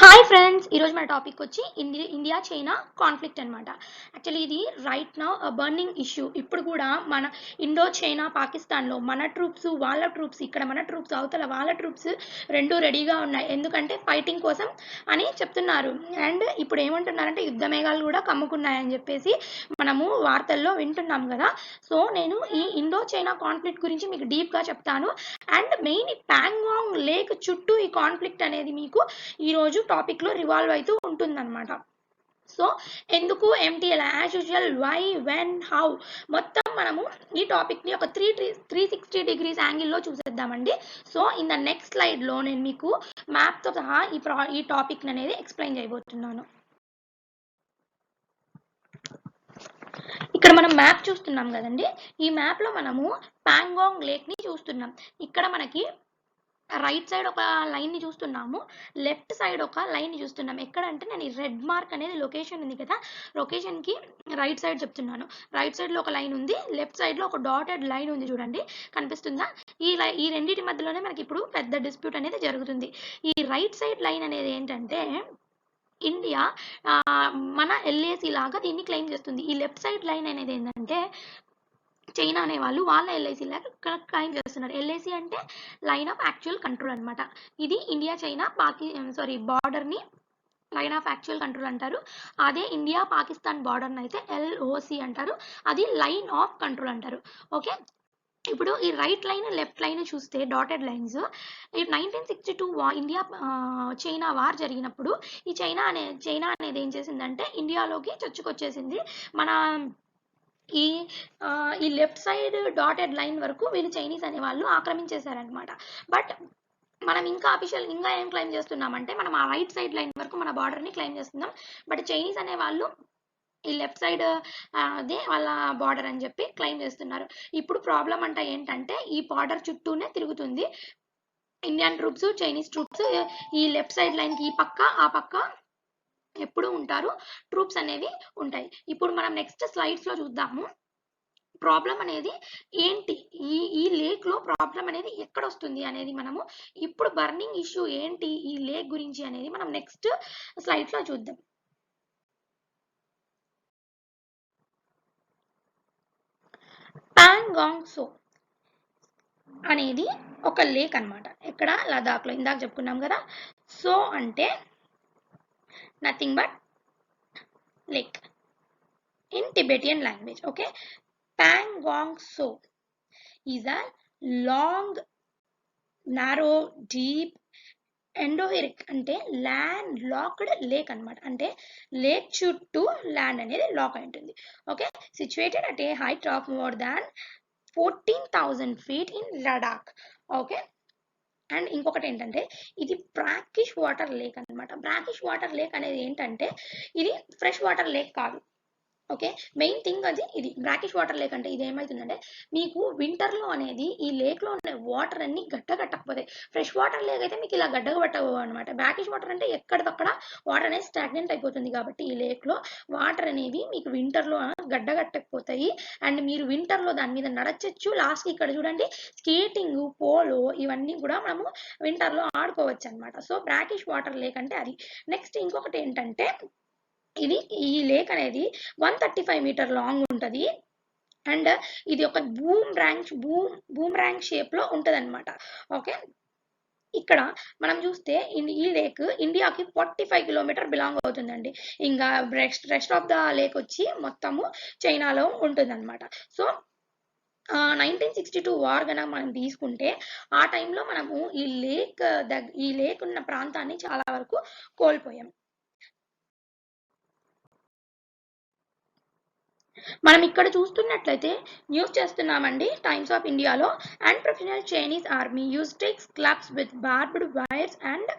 Hi friends, ఈరోజు మన topic వచ్చి ఇండియా చైనా కాన్ఫ్లిక్ట్ అనమాట. యాక్చువల్లీ ఇది రైట్ నౌ బర్నింగ్ ఇష్యూ. ఇప్పుడు కూడా మన ఇండో చైనా పాకిస్తాన్లో మన ట్రూప్స్ వాళ్ళ ట్రూప్స్, ఇక్కడ మన ట్రూప్స్ అవతల వాళ్ళ ట్రూప్స్ రెండు రెడీగా ఉన్నాయి. ఎందుకంటే ఫైటింగ్ కోసం అని చెప్తున్నారు. అండ్ ఇప్పుడు ఏమంటున్నారంటే యుద్ధ మేఘాలు కూడా కమ్ముకున్నాయని చెప్పేసి మనము వార్తల్లో వింటున్నాం కదా. సో నేను ఈ ఇండో చైనా కాన్ఫ్లిక్ట్ గురించి మీకు డీప్గా చెప్తాను. అండ్ మెయిన్ ఈ ప్యాంగాంగ్ లేక్ చుట్టూ ఈ కాన్ఫ్లిక్ట్ అనేది మీకు ఈరోజు టాపిక్ లో రివాల్వ్ అవుతూ ఉంటుందన్నమాట. సో ఎందుకు MTL as usual why when how మొత్తం మనము ఈ టాపిక్ ని ఒక 360 డిగ్రీస్ యాంగిల్లో చూసేద్దామండి. So in the next slide లో నేను మీకు మ్యాప్ తో సహా ఈ టాపిక్ అనేది ఎక్స్ప్లెయిన్ చేయబోతున్నాను. ఇక్కడ మనం మ్యాప్ చూస్తున్నాం కదండి. ఈ మ్యాప్ లో మనము ప్యాంగాంగ్ లేక్ ని చూస్తున్నాం. ఇక్కడ మనకి రైట్ సైడ్ ఒక లైన్ ని చూస్తున్నాము, లెఫ్ట్ సైడ్ ఒక లైన్ ని చూస్తున్నాం. ఎక్కడంటే నేను ఈ రెడ్ మార్క్ అనేది లొకేషన్ ఉంది కదా, లొకేషన్ కి రైట్ సైడ్ చెప్తున్నాను. రైట్ సైడ్ లో ఒక లైన్ ఉంది, లెఫ్ట్ సైడ్ లో ఒక డాటెడ్ లైన్ ఉంది, చూడండి కనిపిస్తుందా. ఈ రెండింటి మధ్యలోనే మనకి ఇప్పుడు పెద్ద డిస్ప్యూట్ అనేది జరుగుతుంది. ఈ రైట్ సైడ్ లైన్ అనేది ఏంటంటే ఇండియా మన ఎల్ఏసి లాగా దీన్ని క్లెయిమ్ చేస్తుంది. ఈ లెఫ్ట్ సైడ్ లైన్ అనేది ఏంటంటే చైనా అనే వాళ్ళు వాళ్ళ ఎల్ఐసి లాగా క్లెయిమ్ చేస్తున్నారు. ఎల్ఐసి అంటే లైన్ ఆఫ్ యాక్చువల్ కంట్రోల్ అనమాట. ఇది ఇండియా చైనా బార్డర్ ని లైన్ ఆఫ్ యాక్చువల్ కంట్రోల్ అంటారు. అదే ఇండియా పాకిస్తాన్ బార్డర్ అయితే ఎల్ఓసి అంటారు, అది లైన్ ఆఫ్ కంట్రోల్ అంటారు. ఓకే, ఇప్పుడు ఈ రైట్ లైన్ లెఫ్ట్ లైన్ చూస్తే డాటెడ్ లైన్స్, ఈ 1962 ఇండియా చైనా వార్ జరిగినప్పుడు ఈ చైనా అనేది ఏం చేసిందంటే ఇండియాలోకి చొచ్చుకొచ్చేసింది. మన ఈ లెఫ్ట్ సైడ్ డాటెడ్ లైన్ వరకు వీళ్ళు చైనీస్ అనే వాళ్ళు ఆక్రమించేశారనమాట. బట్ మనం ఇంకా ఏం క్లెయిమ్ చేస్తున్నామంటే మనం ఆ రైట్ సైడ్ లైన్ వరకు మన బార్డర్ ని క్లెయిమ్ చేస్తున్నాం. బట్ చైనీస్ అనే వాళ్ళు ఈ లెఫ్ట్ సైడ్ అదే వాళ్ళ బార్డర్ అని చెప్పి క్లెయిమ్ చేస్తున్నారు. ఇప్పుడు ప్రాబ్లం అంటే ఏంటంటే ఈ బార్డర్ చుట్టూనే తిరుగుతుంది ఇండియన్ ట్రూప్స్, చైనీస్ ట్రూప్స్. ఈ లెఫ్ట్ సైడ్ లైన్ కి ఈ పక్క ఆ పక్క ఎప్పుడు ఉంటారు, ట్రూప్స్ అనేవి ఉంటాయి. ఇప్పుడు మనం నెక్స్ట్ స్లైడ్స్ లో చూద్దాము ప్రాబ్లం అనేది ఏంటి, ఈ లేక్ లో ప్రాబ్లం అనేది ఎక్కడ వస్తుంది అనేది మనము ఇప్పుడు బర్నింగ్ ఇష్యూ ఏంటి ఈ లేక్ గురించి అనేది మనం నెక్స్ట్ స్లైడ్ లో చూద్దాం. పాంగాంగ్ సో అనేది ఒక లేక్ అనమాట. ఇక్కడ లదాఖ్ లో ఇందాక చెప్పుకున్నాం కదా. సో అంటే nothing but lake in Tibetan language. Okay, Pangong So is a long, narrow, deep, ఎండోహెరిక్ అంటే ల్యాండ్ లాక్డ్ లేక్ అనమాట. అంటే లేక్ చుట్టూ ల్యాండ్ అనేది లాక్ అయి ఉంటుంది. Okay, situated at a height of more than 14,000 feet in Ladakh. Okay, and ఇంకొకటి ఏంటంటే ఇది బ్రాకిష్ వాటర్ లేక్ అనమాట. బ్రాకిష్ వాటర్ లేక్ అనేది ఏంటంటే ఇది ఫ్రెష్ వాటర్ లేక్ కాదు. ఓకే, మెయిన్ థింగ్ అది ఇది బ్రాకిష్ వాటర్ లేక్ అంటే ఇది ఏమవుతుందంటే మీకు వింటర్ లో అనేది ఈ లేక్ లో ఉండే వాటర్ అన్ని గట్టకపోతాయి. ఫ్రెష్ వాటర్ లేక్ అయితే మీకు ఇలా గట్టకపోవు అనమాట. బ్రాకిష్ వాటర్ అంటే ఎక్కడికక్కడ వాటర్ అనేది స్టాగ్నెంట్ అయిపోతుంది. కాబట్టి ఈ లేక్ లో వాటర్ అనేవి మీకు వింటర్ లో గట్టకపోతాయి. అండ్ మీరు వింటర్ లో దాని మీద నడచచ్చు. లాస్ట్ ఇక్కడ చూడండి స్కేటింగ్, పోలో ఇవన్నీ కూడా మనము వింటర్ లో ఆడుకోవచ్చు అనమాట. సో బ్రాకిష్ వాటర్ లేక్ అంటే అది. నెక్స్ట్ ఇంకొకటి ఏంటంటే ఈ లేక్ అనేది 135 మీటర్ లాంగ్ ఉంటుంది. అండ్ ఇది ఒక బూమ్ ర్యాంక్ షేప్ లో ఉంటది అనమాట. ఓకే, ఇక్కడ మనం చూస్తే ఈ లేక్ ఇండియాకి 45 కిలోమీటర్ బిలాంగ్ అవుతుందండి. ఇంకా రెస్ట్ ఆఫ్ ద లేక్ వచ్చి మొత్తము చైనాలో ఉంటుంది అనమాట. సో 1962 వార్ గన మనం తీసుకుంటే ఆ టైంలో మనము ఈ లేక్ ఉన్న ప్రాంతాన్ని చాలా వరకు కోల్పోయాం. మనం ఇక్కడ చూస్తున్నట్లయితే న్యూస్ చేస్తున్నామండి టైమ్స్ ఆఫ్ ఇండియాలో. And professional Chinese army use sticks clubs with barbed wires and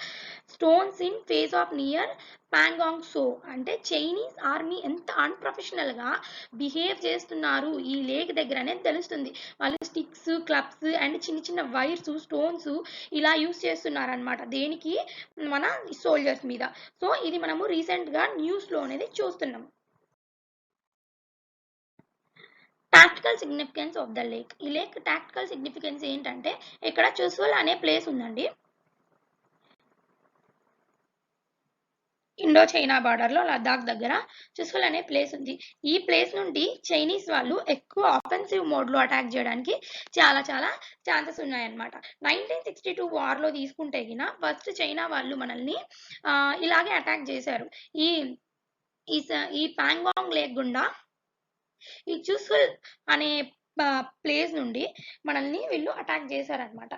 stones in face off near Pangong Tso. అంటే చైనీస్ ఆర్మీ ఎంత అన్ప్రొఫెషనల్ గా బిహేవ్ చేస్తున్నారు ఈ లేక్ దగ్గర అనేది తెలుస్తుంది. వాళ్ళు స్టిక్స్, క్లబ్స్ అండ్ చిన్న చిన్న వైర్స్, స్టోన్స్ ఇలా యూస్ చేస్తున్నారు అనమాట. దేనికి, మన సోల్జర్స్ మీద. సో ఇది మనము రీసెంట్ గా న్యూస్ లో అనేది చూస్తున్నాం. Tactical significance of the lake. ఈ లేక్ టాక్టికల్ సిగ్నిఫికెన్స్ ఏంటంటే ఇక్కడ చుసువల్ అనే ప్లేస్ ఉందండి. ఇండో చైనా బార్డర్లో లద్దాఖ్ దగ్గర చుస్కుల్ అనే ప్లేస్ ఉంది. ఈ ప్లేస్ నుండి చైనీస్ వాళ్ళు ఎక్కువ ఆఫెన్సివ్ మోడ్లో అటాక్ చేయడానికి చాలా చాలా ఛాన్సెస్ ఉన్నాయన్నమాట. 1962 వార్లో తీసుకుంటే గిన ఫస్ట్ చైనా వాళ్ళు మనల్ని ఇలాగే అటాక్ చేశారు. ఈ ఈ పాంగాంగ్ లేక్ గుండా ఈ చూస్కుల్ అనే ప్లేస్ నుండి మనల్ని వీళ్ళు అటాక్ చేశారనమాట.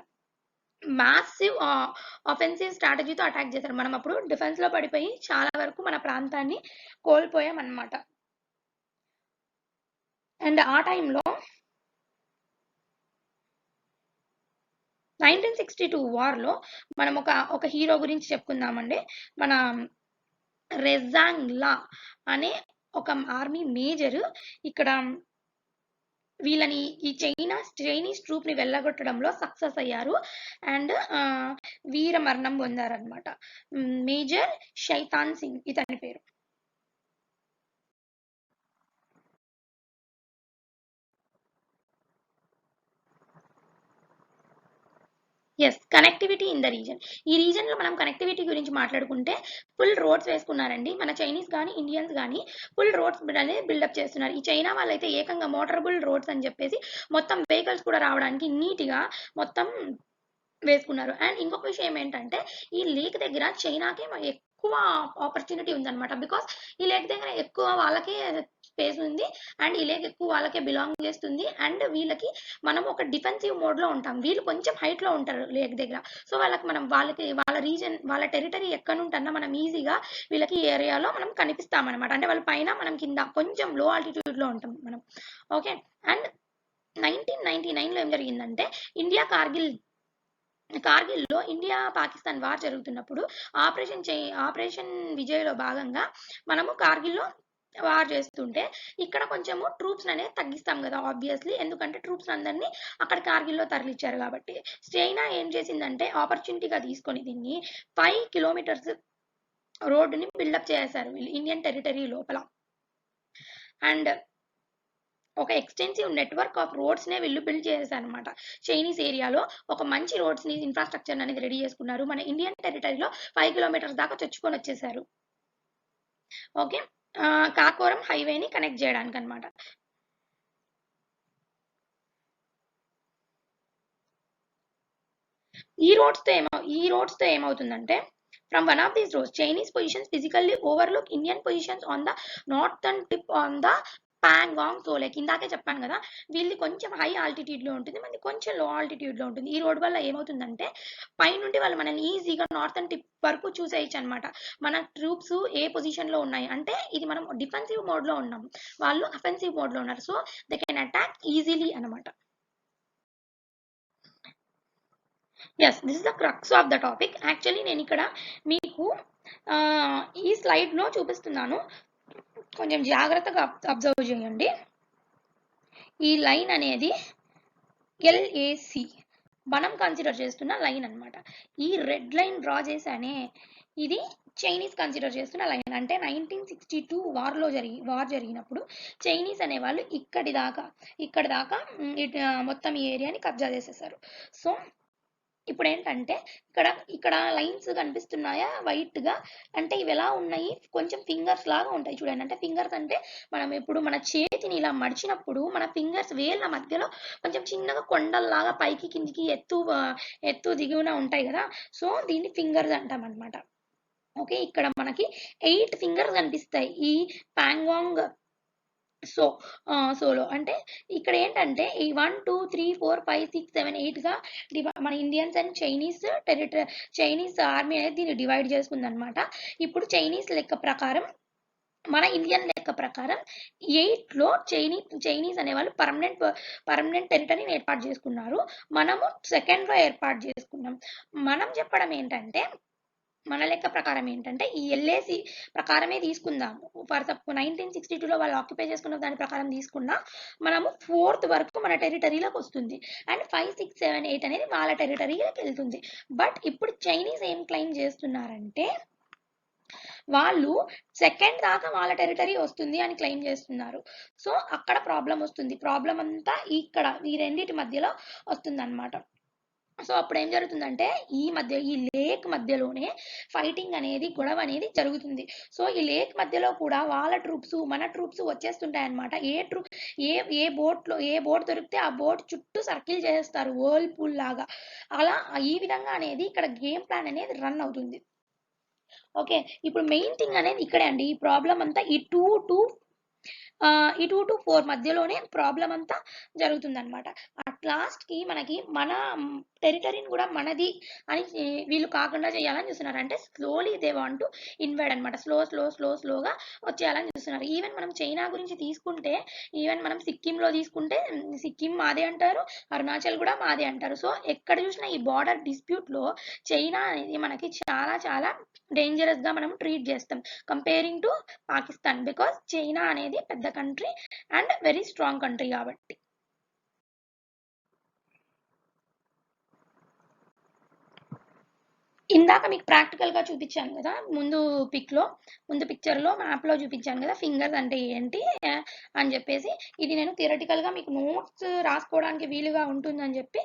మాసివ్ ఆఫెన్సివ్ స్ట్రాటజీతో అటాక్ చేశారు. మనం అప్పుడు డిఫెన్స్ లో పడిపోయి చాలా వరకు మన ప్రాంతాన్ని కోల్పోయాం అన్నమాట. అండ్ ఆ టైంలో 1962 వార్లో మనం ఒక హీరో గురించి చెప్పుకుందామండి. మన రెజాంగ్ లా అనే ఒక ఆర్మీ మేజర్ ఇక్కడ వీళ్ళని ఈ చైనీస్ ట్రూప్ ని వెళ్ళగొట్టడంలో సక్సెస్ అయ్యారు అండ్ వీర మరణం పొందారనమాట. మేజర్ షైతాన్ సింగ్ ఇతని పేరు. Yes, connectivity in the region. ఈ రీజన్ లో మనం కనెక్టివిటీ గురించి మాట్లాడుకుంటే ఫుల్ రోడ్స్ వేసుకున్నారండి. మన చైనీస్ కానీ ఇండియన్స్ కానీ ఫుల్ రోడ్స్ అనేది బిల్డప్ చేస్తున్నారు. ఈ చైనా వాళ్ళైతే ఏకంగా మోటరబుల్ రోడ్స్ అని చెప్పేసి మొత్తం వెహికల్స్ కూడా రావడానికి నీట్గా మొత్తం వేసుకున్నారు. అండ్ ఇంకొక విషయం ఏంటంటే ఈ లేక్ దగ్గర చైనాకి ఎక్కువ ఆపర్చునిటీ ఉందన్నమాట. బికాస్ ఈ లేక్ దగ్గర ఎక్కువ వాళ్ళకే స్పేస్ ఉంది అండ్ ఈ లేక్ ఎక్కువ వాళ్ళకే బిలాంగ్ చేస్తుంది అండ్ వీళ్ళకి మనం ఒక డిఫెన్సివ్ మోడ్ లో ఉంటాం. వీళ్ళు కొంచెం హైట్ లో ఉంటారు లేక్ దగ్గర. సో వాళ్ళకి వాళ్ళ రీజన్ వాళ్ళ టెరిటరీ ఎక్కడ ఉంటన్నా మనం ఈజీగా వీళ్ళకి ఈ ఏరియాలో మనం కనిపిస్తాం అనమాట. అంటే వాళ్ళ పైన మనం కింద కొంచెం లో ఆల్టిట్యూడ్ లో ఉంటాం మనం. ఓకే. అండ్ 1999లో ఏం జరిగిందంటే కార్గిల్లో ఇండియా పాకిస్తాన్ వార్ జరుగుతున్నప్పుడు ఆపరేషన్ విజయ్లో భాగంగా మనము కార్గిల్లో వార్ చేస్తుంటే ఇక్కడ కొంచెము ట్రూప్స్ అనేది తగ్గిస్తాం కదా ఆబ్వియస్లీ, ఎందుకంటే ట్రూప్స్ అందరినీ అక్కడ కార్గిల్లో తరలిచ్చారు కాబట్టి. చైనా ఏం చేసిందంటే ఆపర్చునిటీగా తీసుకొని దీన్ని 5 కిలోమీటర్స్ రోడ్డుని బిల్డప్ చేశారు వీళ్ళు ఇండియన్ టెరిటరీ లోపల. అండ్ ఒక ఎక్స్టెన్సివ్ నెట్వర్క్ ఆఫ్ రోడ్స్ నే వీళ్ళు బిల్డ్ చేశారనమాట. చైనీస్ ఏరియాలో ఒక మంచి రోడ్స్ ని ఇన్ఫ్రాస్ట్రక్చర్ అనేది రెడీ చేసుకున్నారు. మన ఇండియన్ టెరిటరీలో 5 కిలోమీటర్స్ దాకా చొచ్చుకొని వచ్చేసారు. ఓకే. కాకోరం హైవేని కనెక్ట్ చేయడానికి అనమాట. ఈ రోడ్స్ తో ఏమవుతుందంటే from one of these roads Chinese positions physically overlook Indian positions on the northern tip on the Pangong so lake. ఇందాకే చెప్పాను కదా వీళ్ళు కొంచెం హై ఆల్టిట్యూడ్ లో ఉంటుంది, మనది కొంచెం లో ఆల్టిట్యూడ్ లో ఉంటుంది. ఈ రోడ్ వల్ల ఏమవుతుందంటే పైనుండి వాళ్ళు మనల్ని ఈజీగా నార్థన్ టిప్ వరకు చూసేయచ్చు అనమాట. మన ట్రూప్స్ ఏ పొజిషన్ లో ఉన్నాయి అంటే ఇది మనం డిఫెన్సివ్ మోడ్ లో ఉన్నాం, వాళ్ళు అఫెన్సివ్ మోడ్ లో ఉన్నారు. So they can attack easily అనమాట. Yes, this is the crux of the topic. Actually నేను ఇక్కడ మీకు ఈ స్లైడ్లో చూపిస్తున్నాను, కొంచెం జాగ్రత్తగా అబ్జర్వ్ చేయండి. ఈ లైన్ అనేది ఎల్ఏసి మనం కన్సిడర్ చేస్తున్న లైన్ అనమాట. ఈ రెడ్ లైన్ డ్రా చేశానే ఇది చైనీస్ కన్సిడర్ చేస్తున్న లైన్. అంటే 1962 వార్ జరిగినప్పుడు చైనీస్ అనేవాళ్ళు ఇక్కడి దాకా మొత్తం ఈ ఏరియాని కబ్జా చేసేసారు. సో ఇప్పుడు ఏంటంటే ఇక్కడ లైన్స్ కనిపిస్తున్నాయా వైట్ గా, అంటే ఇవి ఎలా ఉన్నాయి కొంచెం ఫింగర్స్ లాగా ఉంటాయి చూడండి. అంటే ఫింగర్స్ అంటే మనం ఇప్పుడు మన చేతిని ఇలా మడిచినప్పుడు మన ఫింగర్స్ వేళ్ళ మధ్యలో కొంచెం చిన్నగా కొండల్లాగా పైకి కిందికి ఎత్తు దిగువన ఉంటాయి కదా. సో దీన్ని ఫింగర్స్ అంటాం అనమాట. ఓకే, ఇక్కడ మనకి 8 ఫింగర్స్ కనిపిస్తాయి ఈ పాంగాంగ్ సోలో. అంటే ఇక్కడ ఏంటంటే ఈ 1 2 3 4 5 6 7 8 గా మన ఇండియన్స్ అండ్ చైనీస్ ఆర్మీ అనేది దీన్ని డివైడ్ చేసుకుంది అనమాట. ఇప్పుడు చైనీస్ లెక్క ప్రకారం మన ఇండియన్ లెక్క ప్రకారం 8లో చైనీస్ అనేవాళ్ళు పర్మనెంట్ టెరిటరీని ఏర్పాటు చేసుకున్నారు. మనము సెకండ్లో ఏర్పాటు చేసుకున్నాం. మనం చెప్పడం ఏంటంటే మన లెక్క ప్రకారం ఏంటంటే ఈ ఎల్ఏసి ప్రకారమే తీసుకుందాము. ఫర్ 1962లో వాళ్ళు ఆక్యుపై చేసుకున్న దాని ప్రకారం తీసుకున్నా మనము 4th వరకు మన టెరిటరీలోకి వస్తుంది అండ్ 5 6 7 8 అనేది వాళ్ళ టెరిటరీలోకి వెళ్తుంది. బట్ ఇప్పుడు చైనీస్ ఏం క్లెయిమ్ చేస్తున్నారంటే వాళ్ళు సెకండ్ దాకా వాళ్ళ టెరిటరీ వస్తుంది అని క్లెయిమ్ చేస్తున్నారు. సో అక్కడ ప్రాబ్లం వస్తుంది. ప్రాబ్లం అంతా ఇక్కడ ఈ రెండింటి మధ్యలో వస్తుంది అనమాట. సో అప్పుడు ఏం జరుగుతుందంటే ఈ లేక్ మధ్యలోనే ఫైటింగ్ అనేది, గొడవ అనేది జరుగుతుంది. సో ఈ లేక్ మధ్యలో కూడా వాళ్ళ ట్రూప్స్ మన ట్రూప్స్ వచ్చేస్తుంటాయి అనమాట. ఏ ఏ బోట్ దొరికితే ఆ బోట్ చుట్టూ సర్కిల్ చేస్తారు వర్ల్ పూల్ లాగా. అలా ఈ విధంగా అనేది ఇక్కడ గేమ్ ప్లాన్ అనేది రన్ అవుతుంది. ఓకే, ఇప్పుడు మెయిన్ థింగ్ అనేది ఇక్కడే అండి. ఈ ప్రాబ్లం అంతా ఈ 2 to 4 మధ్యలోనే ప్రాబ్లం అంతా జరుగుతుందన్నమాట. అట్ లాస్ట్కి మనకి మన టెరిటరీని కూడా మనది అని వీళ్ళు కాకుండా చేయాలని చూస్తున్నారు. అంటే స్లోలీ దే వాంట్ టు ఇన్వైడ్ అనమాట. స్లోగా వచ్చేయాలని చూస్తున్నారు. ఈవెన్ మనం చైనా గురించి తీసుకుంటే, ఈవెన్ మనం సిక్కింలో తీసుకుంటే సిక్కిం మాదే అంటారు, అరుణాచల్ కూడా మాదే అంటారు. సో ఎక్కడ చూసినా ఈ బార్డర్ డిస్ప్యూట్లో చైనా అనేది మనకి చాలా చాలా డేంజరస్గా మనం ట్రీట్ చేస్తాం comparing to Pakistan. Because China అనేది పెద్ద country and very strong country కాబట్టి. ఇందాక మీకు ప్రాక్టికల్గా చూపించాను కదా, ముందు పిక్చర్లో మ్యాప్లో చూపించాను కదా ఫింగర్స్ అంటే ఏంటి అని చెప్పేసి. ఇది నేను థియరటికల్గా మీకు నోట్స్ రాసుకోవడానికి వీలుగా ఉంటుందని చెప్పి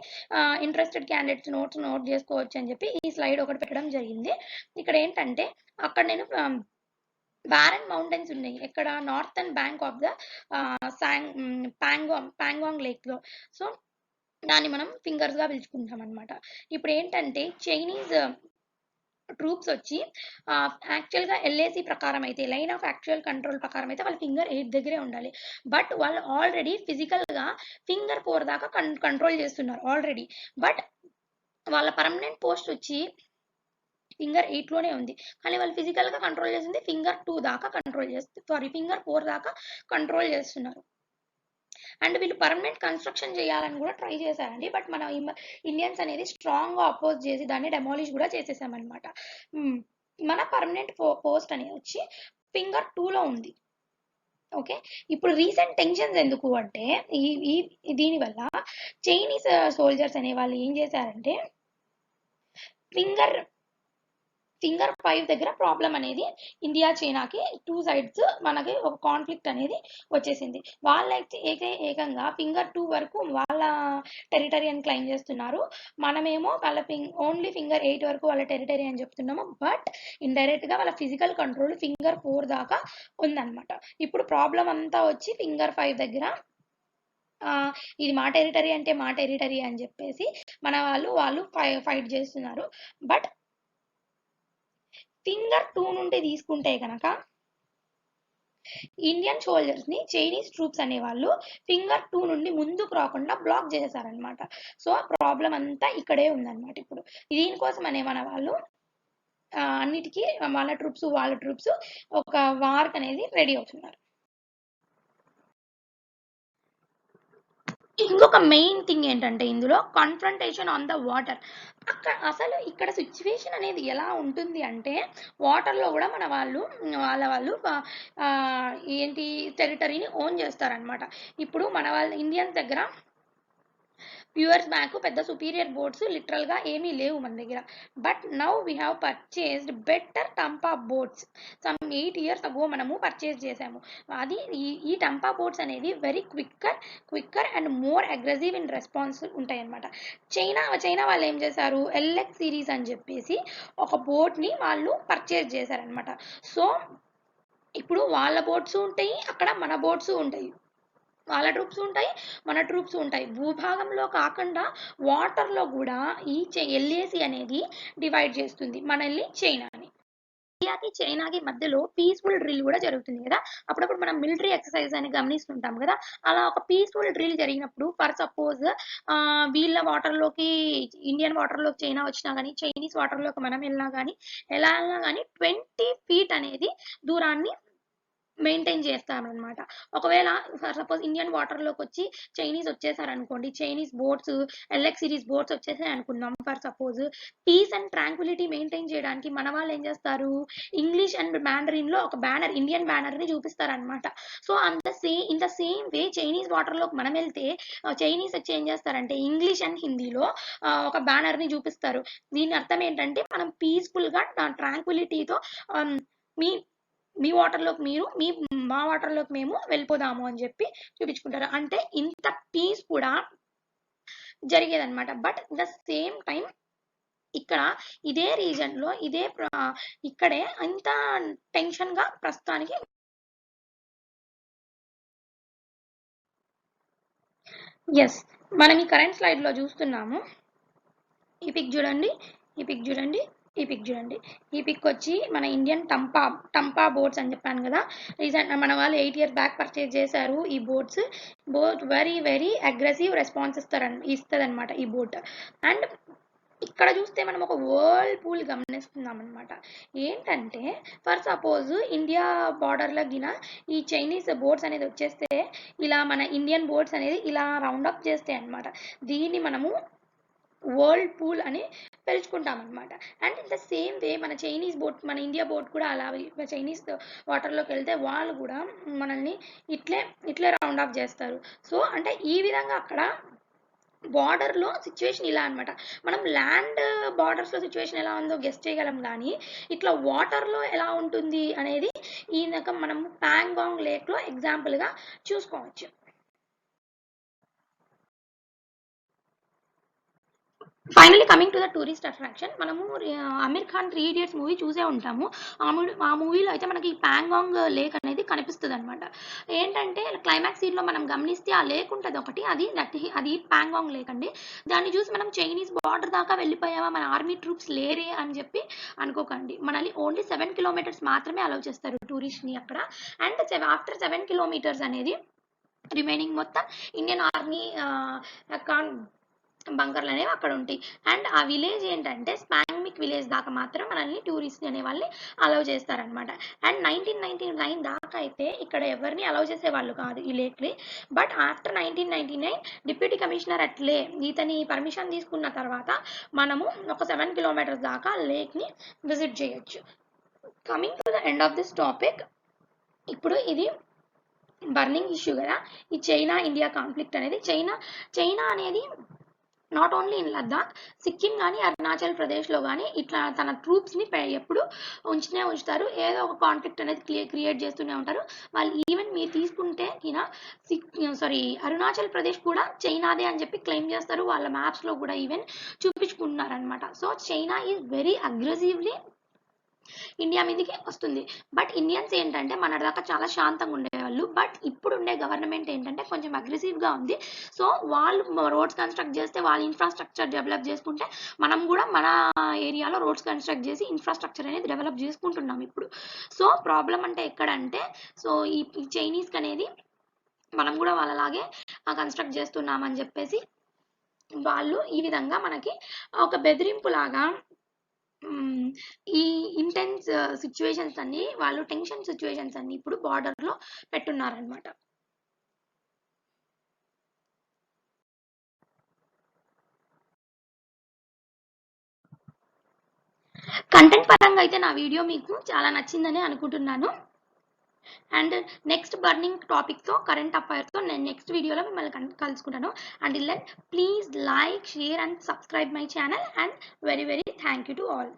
ఇంట్రెస్టెడ్ క్యాండిడేట్స్ నోట్ చేసుకోవచ్చు అని చెప్పి ఈ స్లైడ్ ఒకటి పెట్టడం జరిగింది. ఇక్కడ ఏంటంటే అక్కడ నేను బారన్ మౌంటైన్స్ ఉన్నాయి ఎక్కడ, northern bank of the Pangong లేక్లో. సో దాన్ని మనం ఫింగర్స్గా పిలుచుకుంటాం అనమాట. ఇప్పుడు ఏంటంటే చైనీస్ ట్రూప్స్ వచ్చి యాక్చువల్గా ఎల్ఏసి ప్రకారం అయితే, లైన్ ఆఫ్ యాక్చువల్ కంట్రోల్ ప్రకారం అయితే వాళ్ళ ఫింగర్ 8 దగ్గరే ఉండాలి. బట్ వాళ్ళు ఆల్రెడీ ఫిజికల్గా ఫింగర్ 4 దాకా కంట్రోల్ చేస్తున్నారు ఆల్రెడీ. బట్ వాళ్ళ పర్మనెంట్ పోస్ట్ వచ్చి ఫింగర్ 8లోనే ఉంది. కానీ వాళ్ళు ఫిజికల్గా కంట్రోల్ చేసింది ఫింగర్ 2 దాకా ఫింగర్ 4 దాకా కంట్రోల్ చేస్తున్నారు. అండ్ వీళ్ళు పర్మనెంట్ కన్స్ట్రక్షన్ చేయాలని కూడా ట్రై చేశారండి. బట్ మన ఇండియన్స్ అనేది స్ట్రాంగ్గా అపోజ్ చేసి దాన్ని డెమాలిష్ కూడా చేసేసామన్నమాట. మన పర్మనెంట్ పోస్ట్ అనేది వచ్చి ఫింగర్ 2లో ఉంది. ఓకే, ఇప్పుడు రీసెంట్ టెన్షన్స్ ఎందుకు అంటే దీనివల్ల చైనీస్ సోల్జర్స్ అనే వాళ్ళు ఏం చేశారంటే ఫింగర్ 5 దగ్గర ప్రాబ్లం అనేది ఇండియా చైనాకి 2 sides మనకి ఒక కాన్ఫ్లిక్ట్ అనేది వచ్చేసింది. వాళ్ళైతే ఏకంగా ఫింగర్ 2 వరకు వాళ్ళ టెరిటరీ అని క్లెయిమ్ చేస్తున్నారు. మనమేమో వాళ్ళ ఓన్లీ ఫింగర్ 8 వరకు వాళ్ళ టెరిటరీ అని చెప్తున్నాము. బట్ ఇండైరెక్ట్గా వాళ్ళ ఫిజికల్ కంట్రోల్ ఫింగర్ 4 దాకా ఉందన్నమాట. ఇప్పుడు ప్రాబ్లం అంతా వచ్చి ఫింగర్ 5 దగ్గర ఇది మా టెరిటరీ అంటే మా టెరిటరీ అని చెప్పేసి మన వాళ్ళు ఫైట్ చేస్తున్నారు. బట్ ఫింగర్ 2 నుండి తీసుకుంటే కనుక ఇండియన్ సోల్జర్స్ ని చైనీస్ ట్రూప్స్ అనే వాళ్ళు ఫింగర్ 2 నుండి ముందుకు రాకుండా బ్లాక్ చేసేసారనమాట. సో ప్రాబ్లం అంతా ఇక్కడే ఉందన్నమాట. ఇప్పుడు దీనికోసం అనే మన వాళ్ళు అన్నిటికీ వాళ్ళ ట్రూప్స్ ఒక వార్ అనేది రెడీ అవుతున్నారు. ఇంకొక మెయిన్ థింగ్ ఏంటంటే ఇందులో కాన్ఫ్రంటేషన్ ఆన్ ద వాటర్. అసలు ఇక్కడ సిచ్యువేషన్ అనేది ఎలా ఉంటుంది అంటే వాటర్లో కూడా వాళ్ళ ఏంటి టెరిటరీని ఓన్ చేస్తారనమాట. ఇప్పుడు మన వాళ్ళ ఇండియన్స్ దగ్గర ఇయర్స్ బ్యాక్ పెద్ద సుపీరియర్ బోట్స్ లిటరల్గా ఏమీ లేవు మన దగ్గర. But now we have purchased better Tampa boats. Some 8 years అగో మనము పర్చేస్ చేసాము. అది ఈ టంపా బోట్స్ అనేది very quicker and more aggressive in response ఉంటాయి అనమాట. చైనా వాళ్ళు ఏం చేశారు, ఎల్ఎక్స్ సిరీస్ అని చెప్పేసి ఒక బోట్ని వాళ్ళు పర్చేస్ చేశారనమాట. సో ఇప్పుడు వాళ్ళ బోట్స్ ఉంటాయి, అక్కడ మన బోట్స్ ఉంటాయి. వాళ్ళ ట్రూప్స్ ఉంటాయి, మన ట్రూప్స్ ఉంటాయి. భూభాగంలో కాకుండా వాటర్లో కూడా ఈ ఎల్ఏసి అనేది డివైడ్ చేస్తుంది మనల్ని చైనాని. ఇండియాకి చైనాకి మధ్యలో పీస్ఫుల్ డ్రిల్ కూడా జరుగుతుంది కదా. అప్పుడప్పుడు మనం మిలిటరీ ఎక్సర్సైజ్ అని గమనిస్తుంటాం కదా. అలా ఒక పీస్ఫుల్ డ్రిల్ జరిగినప్పుడు ఫర్ సపోజ్ వీళ్ళ వాటర్లోకి ఇండియన్ వాటర్లోకి చైనా వచ్చినా కానీ, చైనీస్ వాటర్లోకి మనం వెళ్ళినా కానీ, ఎలా వెళ్ళినా కానీ 20 feet అనేది దూరాన్ని మెయింటైన్ చేస్తామన్నమాట. ఒకవేళ ఫర్ సపోజ్ ఇండియన్ వాటర్లోకి వచ్చి చైనీస్ వచ్చేసారనుకోండి, Chinese boats LX series boats వచ్చేసాయి అనుకుందాం for suppose, peace and tranquility maintain చేయడానికి మన వాళ్ళు ఏం చేస్తారు, ఇంగ్లీష్ అండ్ మ్యాండరిన్లో ఒక బ్యానర్, ఇండియన్ బ్యానర్ని చూపిస్తారనమాట. So in the same way Chinese వాటర్లోకి మనం వెళ్తే చైనీస్ వచ్చి ఏం చేస్తారంటే ఇంగ్లీష్ అండ్ హిందీలో ఒక బ్యానర్ని చూపిస్తారు. దీని అర్థం ఏంటంటే మనం పీస్ఫుల్గా ట్రాంక్విలిటీతో మీ వాటర్లోకి మీరు, మా వాటర్లోకి మేము వెళ్ళిపోదాము అని చెప్పి చూపించుకుంటారు. అంటే ఇంత పీస్ కూడా జరిగేదన్నమాట. బట్ ద సేమ్ టైం ఇక్కడ ఇదే రీజన్లో ఇక్కడే ఇంత టెన్షన్గా ప్రస్తుతానికి. ఎస్, మనం ఈ కరెంట్ స్లైడ్లో చూస్తున్నాము. ఈ పిక్ చూడండి, ఈ పిక్ చూడండి, ఈ పిక్ చూడండి. ఈ పిక్ వచ్చి మన ఇండియన్ టంపా బోట్స్ అని చెప్పాను కదా, రీసెంట్ మన వాళ్ళు 8 years బ్యాక్ పర్చేజ్ చేశారు ఈ boats. Very very aggressive response ఇస్తుంది అనమాట ఈ బోట్. అండ్ ఇక్కడ చూస్తే మనం ఒక వరల్డ్ పూల్ గమనిస్తున్నాం అనమాట. ఏంటంటే ఫర్ సపోజ్ ఇండియా బార్డర్లో గిన ఈ చైనీస్ బోట్స్ అనేది వచ్చేస్తే ఇలా మన ఇండియన్ బోట్స్ అనేది ఇలా రౌండప్ చేస్తాయి అనమాట. దీన్ని మనము వరల్డ్ పూల్ అని పిలుచుకుంటాం అనమాట. అండ్ ఇన్ ద సేమ్ వే మన చైనీస్ బోట్, మన ఇండియా బోట్ కూడా అలా చైనీస్ వాటర్లోకి వెళ్తే వాళ్ళు కూడా మనల్ని ఇట్లే రౌండ్ ఆఫ్ చేస్తారు. సో అంటే ఈ విధంగా అక్కడ బార్డర్లో సిచ్యువేషన్ ఇలా అనమాట. మనం ల్యాండ్ బార్డర్స్లో సిచ్యువేషన్ ఎలా ఉందో గెస్ట్ చేయగలం, కానీ ఇట్లా వాటర్లో ఎలా ఉంటుంది అనేది ఈ రకం మనం ప్యాంగాంగ్ లేక్లో ఎగ్జాంపుల్గా చూసుకోవచ్చు. Finally coming to the tourist attraction, మనము అమీర్ ఖాన్ 3 Idiots మూవీ చూసే ఉంటాము. ఆ మూవీలో అయితే మనకి ప్యాంగాంగ్ లేక్ అనేది కనిపిస్తుంది అనమాట. ఏంటంటే క్లైమాక్స్ సీన్లో మనం గమనిస్తే ఆ లేక్ ఉంటుంది ఒకటి, అది ప్యాంగాంగ్ లేక్ అండి. దాన్ని చూసి మనం చైనీస్ బార్డర్ దాకా వెళ్ళిపోయామా, మన ఆర్మీ ట్రూప్స్ లేరే అని చెప్పి అనుకోకండి. మనల్ని ఓన్లీ 7 kilometers మాత్రమే అలౌ చేస్తారు టూరిస్ట్ని అక్కడ. అండ్ ఆఫ్టర్ 7 kilometers అనేది రిమైనింగ్ మొత్తం ఇండియన్ ఆర్మీ బంకర్లు అనేవి అక్కడ ఉంటాయి. అండ్ ఆ విలేజ్ ఏంటంటే స్పాంగ్మిక్ విలేజ్ దాకా మాత్రం మనల్ని టూరిస్ట్ అనే వాళ్ళని అలౌ చేస్తారనమాట. అండ్ 1999 దాకా అయితే ఇక్కడ ఎవరిని అలౌ చేసేవాళ్ళు కాదు ఈ లేక్ని. బట్ ఆఫ్టర్ 1999 డిప్యూటీ కమిషనర్ అట్లే ఇతని పర్మిషన్ తీసుకున్న తర్వాత మనము ఒక 7 kilometers దాకా లేక్ని విజిట్ చేయొచ్చు. Coming to the end of this topic, ఇప్పుడు ఇది బర్నింగ్ ఇష్యూ కదా, ఈ చైనా ఇండియా కాన్ఫ్లిక్ట్ అనేది. చైనా అనేది not only in Ladakh, Sikkim కానీ అరుణాచల్ ప్రదేశ్లో కానీ ఇట్లా తన ట్రూప్స్ని ఎప్పుడు ఉంచుతారు. ఏదో ఒక కాన్ఫ్లిక్ట్ అనేది క్రియేట్ చేస్తూనే ఉంటారు వాళ్ళు. ఈవెన్ మీరు తీసుకుంటే అరుణాచల్ ప్రదేశ్ కూడా చైనాదే అని చెప్పి క్లెయిమ్ చేస్తారు. వాళ్ళ మ్యాప్స్లో కూడా ఈవెన్ చూపించుకుంటున్నారనమాట. So China is very aggressively India మీదకి వస్తుంది. బట్ ఇండియన్స్ ఏంటంటే మన దాకా చాలా శాంతంగా ఉండేవాళ్ళు. బట్ ఇప్పుడు ఉండే గవర్నమెంట్ ఏంటంటే కొంచెం అగ్రెసివ్గా ఉంది. సో వాళ్ళు రోడ్స్ కన్స్ట్రక్ట్ చేస్తే వాళ్ళు ఇన్ఫ్రాస్ట్రక్చర్ డెవలప్ చేసుకుంటే మనం కూడా మన ఏరియాలో రోడ్స్ కన్స్ట్రక్ట్ చేసి ఇన్ఫ్రాస్ట్రక్చర్ అనేది డెవలప్ చేసుకుంటున్నాం ఇప్పుడు. సో ప్రాబ్లం అంటే ఎక్కడంటే, సో ఈ చైనీస్కి అనేది మనం కూడా వాళ్ళలాగే కన్స్ట్రక్ట్ చేస్తున్నామని చెప్పేసి వాళ్ళు ఈ విధంగా మనకి ఒక బెదిరింపు లాగా ఈ ఇంటెన్స్ సిచ్యువేషన్స్ అన్ని, వాళ్ళు టెన్షన్ సిచ్యువేషన్స్ అన్ని ఇప్పుడు బార్డర్లో పెట్టున్నారనమాట. కంటెంట్ పరంగా అయితే నా వీడియో మీకు చాలా నచ్చిందని అనుకుంటున్నాను. అండ్ నెక్స్ట్ బర్నింగ్ టాపిక్తో కరెంట్ అఫైర్స్తో నేను నెక్స్ట్ వీడియోలో మిమ్మల్ని కలుసుకుంటాను. And please like, share and subscribe my channel. And very very thank you to all.